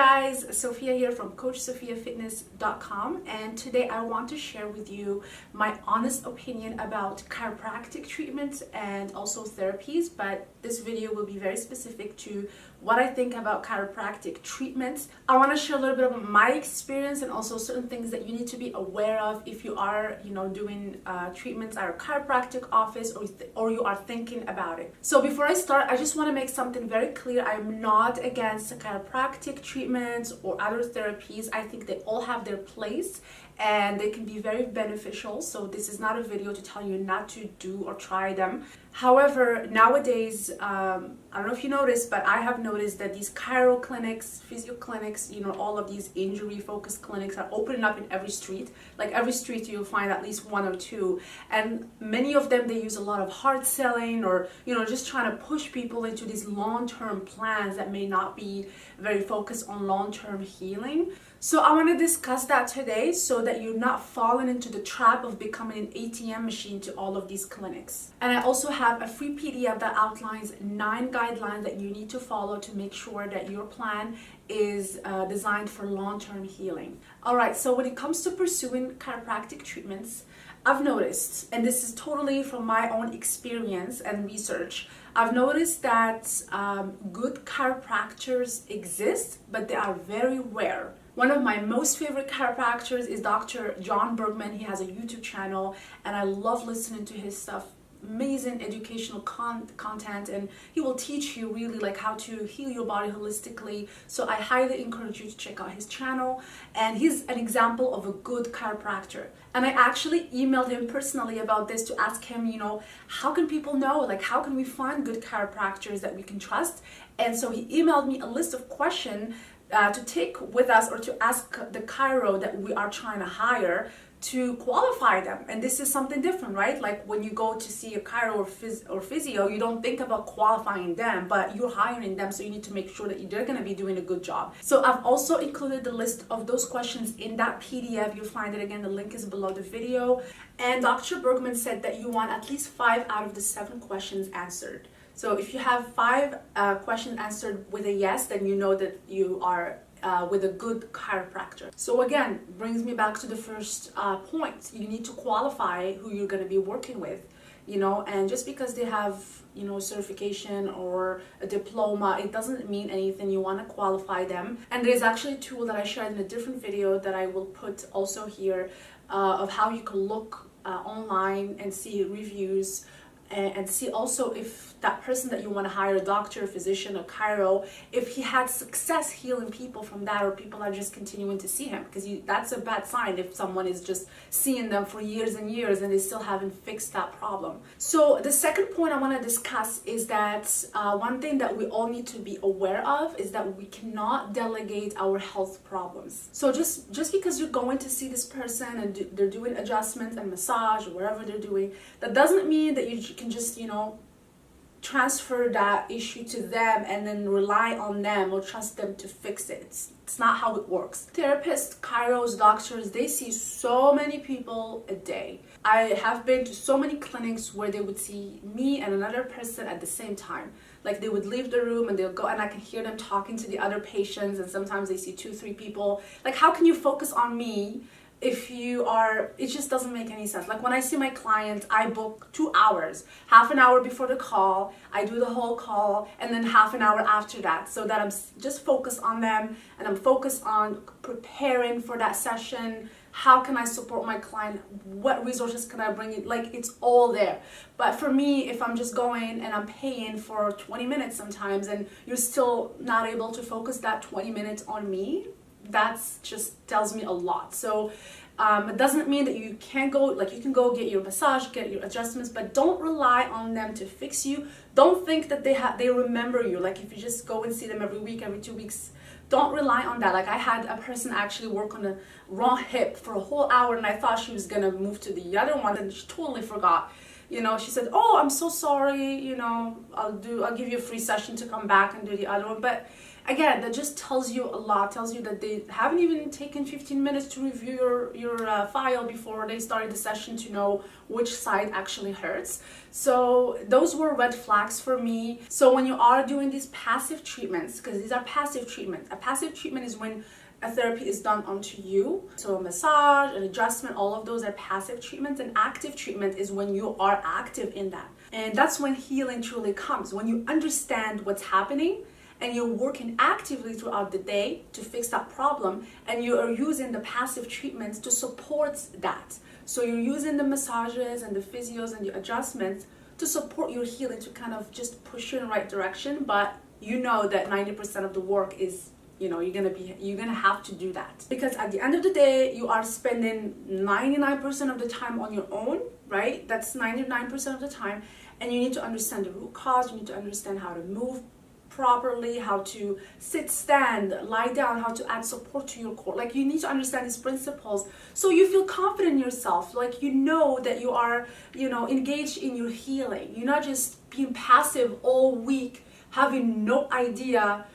guys, Sofia here from CoachSofiaFitness.com, and today I want to share with you my honest opinion about chiropractic treatments and also therapies, but this video will be very specific to what I think about chiropractic treatments. I want to share a little bit about my experience and also certain things that you need to be aware of if you are, doing treatments at a chiropractic office or you are thinking about it. So before I start, I just want to make something very clear. I'm not against chiropractic treatments or other therapies. I think they all have their place and they can be very beneficial. So this is not a video to tell you not to do or try them. However, nowadays, I don't know if you noticed, but I have noticed that these chiro clinics, physio clinics, all of these injury focused clinics are opening up in every street. Like every street you'll find at least one or two. And many of them, they use a lot of hard selling or, just trying to push people into these long-term plans that may not be very focused on long-term healing. So I want to discuss that today so that you're not falling into the trap of becoming an ATM machine to all of these clinics. And I also have a free PDF that outlines 9 guidelines that you need to follow to make sure that your plan is designed for long-term healing. All right, so when it comes to pursuing chiropractic treatments, I've noticed, and this is totally from my own experience and research, I've noticed that good chiropractors exist, but they are very rare. One of my most favorite chiropractors is Dr. John Bergman. He has a YouTube channel and I love listening to his stuff. Amazing educational content, and he will teach you really like how to heal your body holistically. So I highly encourage you to check out his channel, and he's an example of a good chiropractor. And I actually emailed him personally about this to ask him, how can people know, like how can we find good chiropractors that we can trust? And so he emailed me a list of questions to take with us or to ask the chiro that we are trying to hire to qualify them. And this is something different, right? Like when you go to see a chiro or physio, you don't think about qualifying them, but you're hiring them, so you need to make sure that they're going to be doing a good job. So I've also included the list of those questions in that PDF. You'll find it again, the link is below the video. And Dr. Bergman said that you want at least 5 out of the 7 questions answered. So if you have 5 questions answered with a yes, then you know that you are with a good chiropractor. So again, brings me back to the first point. You need to qualify who you're going to be working with, and just because they have, certification or a diploma, it doesn't mean anything. You want to qualify them. And there's actually a tool that I shared in a different video that I will put also here of how you can look online and see reviews and see also if that person that you want to hire, a doctor, a physician, a chiro, if he had success healing people from that, or people are just continuing to see him, because that's a bad sign if someone is just seeing them for years and years and they still haven't fixed that problem. So the second point I want to discuss is that one thing that we all need to be aware of is that we cannot delegate our health problems. So just because you're going to see this person and they're doing adjustments and massage or whatever they're doing, that doesn't mean that you can just, transfer that issue to them and then rely on them or trust them to fix it. It's not how it works. Therapists, chiros, doctors, they see so many people a day. I have been to so many clinics where they would see me and another person at the same time. Like they would leave the room and they'll go, and I can hear them talking to the other patients, and sometimes they see 2-3 people. Like, how can you focus on me if it just doesn't make any sense. Like when I see my clients, I book 2 hours, half an hour before the call, I do the whole call, and then half an hour after that, so that I'm just focused on them and I'm focused on preparing for that session. How can I support my client? What resources can I bring in? Like, it's all there. But for me, if I'm just going and I'm paying for 20 minutes sometimes and you're still not able to focus that 20 minutes on me, that's just tells me a lot. So it doesn't mean that you can't go, like you can go get your massage, get your adjustments, but don't rely on them to fix you. Don't think that they remember you. Like if you just go and see them every week, every 2 weeks, don't rely on that. Like I had a person actually work on the wrong hip for a whole hour and I thought she was gonna move to the other one and she totally forgot. She said, "Oh, I'm so sorry, I'll give you a free session to come back and do the other one." But again, that just tells you a lot, tells you that they haven't even taken 15 minutes to review your file before they started the session to know which side actually hurts. So those were red flags for me. So when you are doing these passive treatments, because these are passive treatments, a passive treatment is when a therapy is done onto you. So a massage, an adjustment, all of those are passive treatments. And active treatment is when you are active in that. And that's when healing truly comes, when you understand what's happening and you're working actively throughout the day to fix that problem, and you are using the passive treatments to support that. So you're using the massages and the physios and the adjustments to support your healing, to kind of just push you in the right direction. But you know that 90% of the work is, you're gonna have to do that, because at the end of the day you are spending 99% of the time on your own, right? That's 99% of the time, and you need to understand the root cause. You need to understand how to move properly, how to sit, stand, lie down, how to add support to your core. Like, you need to understand these principles so you feel confident in yourself, like you know that you are engaged in your healing. You're not just being passive all week, having no idea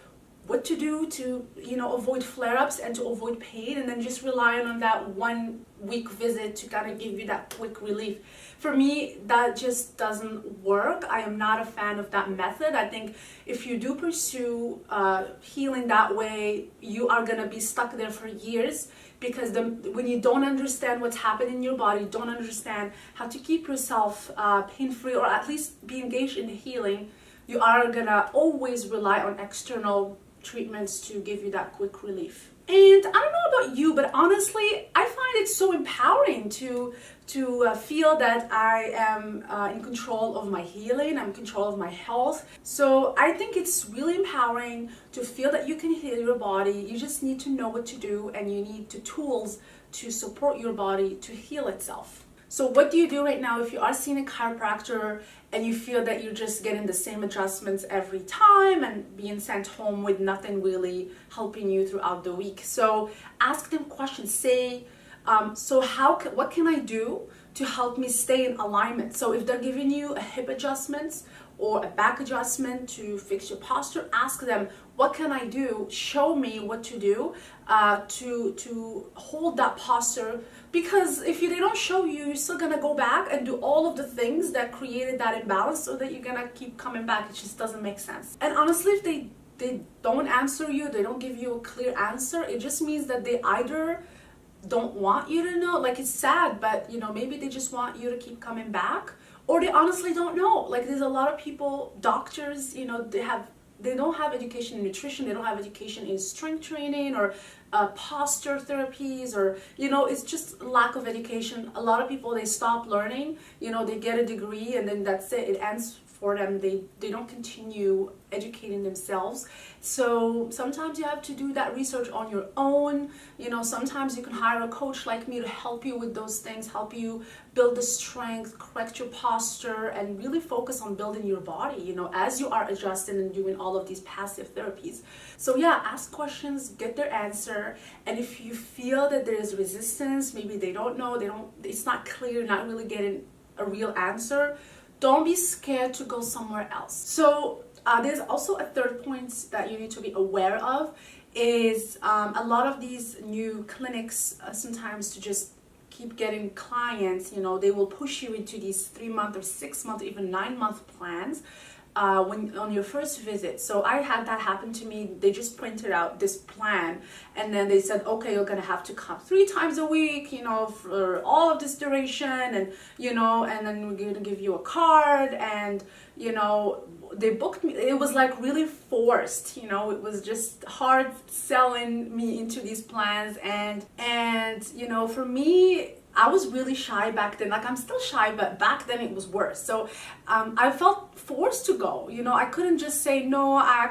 what to do to avoid flare-ups and to avoid pain, and then just relying on that 1 week visit to kind of give you that quick relief. For me, that just doesn't work. I am not a fan of that method. I think if you do pursue healing that way, you are gonna be stuck there for years, because when you don't understand what's happening in your body, don't understand how to keep yourself pain-free, or at least be engaged in healing, you are gonna always rely on external treatments to give you that quick relief. And I don't know about you, but honestly, I find it so empowering to feel that I am in control of my healing, I'm in control of my health. So I think it's really empowering to feel that you can heal your body. You just need to know what to do, and you need the tools to support your body to heal itself. So what do you do right now if you are seeing a chiropractor and you feel that you're just getting the same adjustments every time and being sent home with nothing really helping you throughout the week? So ask them questions. Say, what can I do to help me stay in alignment? So if they're giving you a hip adjustment or a back adjustment to fix your posture, ask them, what can I do? Show me what to do to hold that posture. Because if they don't show you, you're still gonna go back and do all of the things that created that imbalance, so that you're gonna keep coming back. It just doesn't make sense. And honestly, if they don't answer you, they don't give you a clear answer, it just means that they either don't want you to know. Like, it's sad, but maybe they just want you to keep coming back, or they honestly don't know. Like, there's a lot of people, doctors, they don't have education in nutrition, they don't have education in strength training or posture therapies, or it's just lack of education. A lot of people, they stop learning, they get a degree and then that's it, it ends for them. They don't continue educating themselves. So sometimes you have to do that research on your own. Sometimes you can hire a coach like me to help you with those things, help you build the strength, correct your posture, and really focus on building your body, as you are adjusting and doing all of these passive therapies. So yeah, ask questions, get their answer. And if you feel that there is resistance, maybe they don't know, it's not clear, not really getting a real answer, don't be scared to go somewhere else. So there's also a third point that you need to be aware of, is a lot of these new clinics, sometimes to just keep getting clients, they will push you into these 3-month or 6-month, even 9-month plans when on your first visit. So I had that happen to me. They just printed out this plan, and then they said, okay, you're gonna have to come 3 times a week, for all of this duration, and and then we're gonna give you a card, and they booked me. It was like really forced, it was just hard selling me into these plans, and for me, I was really shy back then. Like, I'm still shy, but back then it was worse. So I felt forced to go. I couldn't just say, no, I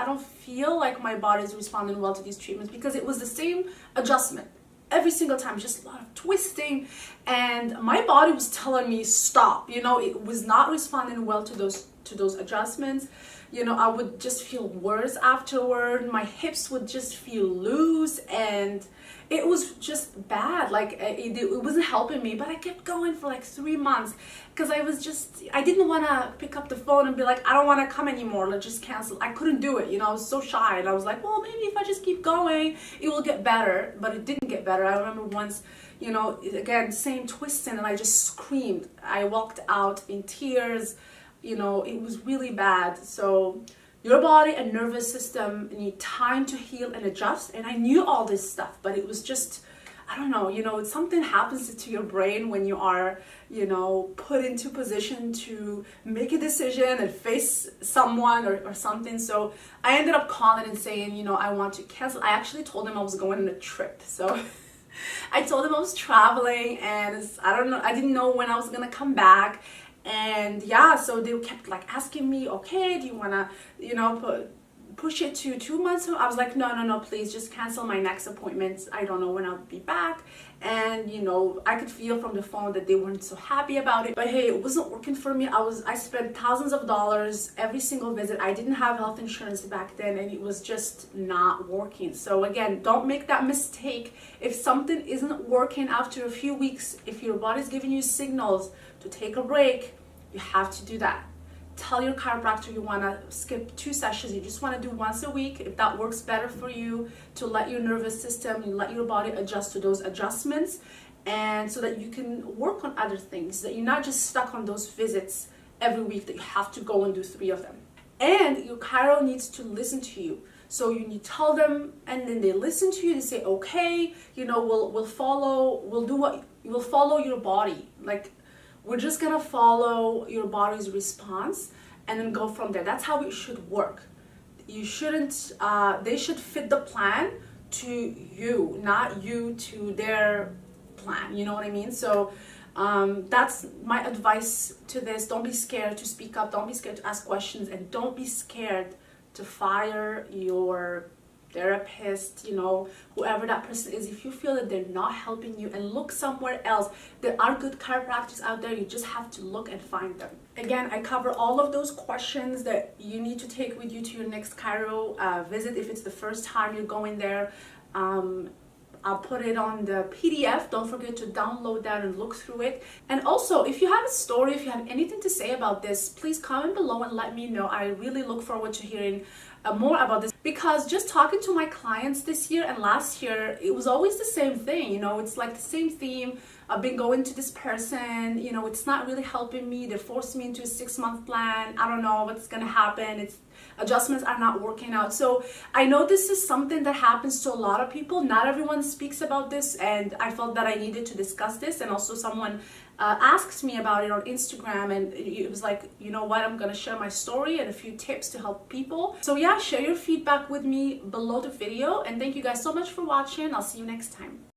don't feel like my body is responding well to these treatments, because it was the same adjustment every single time, just a lot of twisting, and my body was telling me stop. It was not responding well to those adjustments. I would just feel worse afterward. My hips would just feel loose, and it was just bad. Like it wasn't helping me, but I kept going for like 3 months because I didn't want to pick up the phone and be like, I don't want to come anymore, let's just cancel. I couldn't do it. I was so shy, and I was like, well, maybe if I just keep going, it will get better. But it didn't get better. I remember once, again, same twisting, and I just screamed. I walked out in tears. It was really bad. So your body and nervous system need time to heal and adjust. And I knew all this stuff, but it was just, I don't know, something happens to your brain when you are, put into position to make a decision and face someone or something. So I ended up calling and saying, I want to cancel. I actually told him I was going on a trip. So I told him I was traveling, and I didn't know when I was going to come back. And yeah, so they kept like asking me, okay, do you want to, push it to 2 months? I was like, no, please just cancel my next appointments. I don't know when I'll be back. And I could feel from the phone that they weren't so happy about it. But hey, it wasn't working for me. I spent thousands of dollars every single visit. I didn't have health insurance back then, and it was just not working. So again, don't make that mistake. If something isn't working after a few weeks, if your body's giving you signals to take a break, you have to do that. Tell your chiropractor you want to skip 2 sessions. You just want to do once a week, if that works better for you, to let your nervous system, you let your body adjust to those adjustments, and so that you can work on other things, that you're not just stuck on those visits every week that you have to go and do 3 of them. And your chiro needs to listen to you. So you tell them, and then they listen to you. They say, okay, we'll follow your body. Like, we're just gonna follow your body's response and then go from there. That's how it should work. You shouldn't, they should fit the plan to you, not you to their plan. You know what I mean? So that's my advice to this. Don't be scared to speak up. Don't be scared to ask questions, and don't be scared to fire your therapist, whoever that person is. If you feel that they're not helping you, and look somewhere else. There are good chiropractors out there. You just have to look and find them. Again, I cover all of those questions that you need to take with you to your next chiro visit if it's the first time you're going there. I'll put it on the PDF. Don't forget to download that and look through it. And also, if you have a story, if you have anything to say about this, please comment below and let me know. I really look forward to hearing more about this, because just talking to my clients this year and last year, it was always the same thing. It's like the same theme. I've been going to this person, it's not really helping me. They're forcing me into a 6-month plan. I don't know what's gonna happen. Adjustments are not working out. So I know this is something that happens to a lot of people. Not everyone speaks about this, and I felt that I needed to discuss this. And also someone asked me about it on Instagram, and it was like, you know what, I'm gonna share my story and a few tips to help people. So yeah, share your feedback with me below the video, and thank you guys so much for watching. I'll see you next time.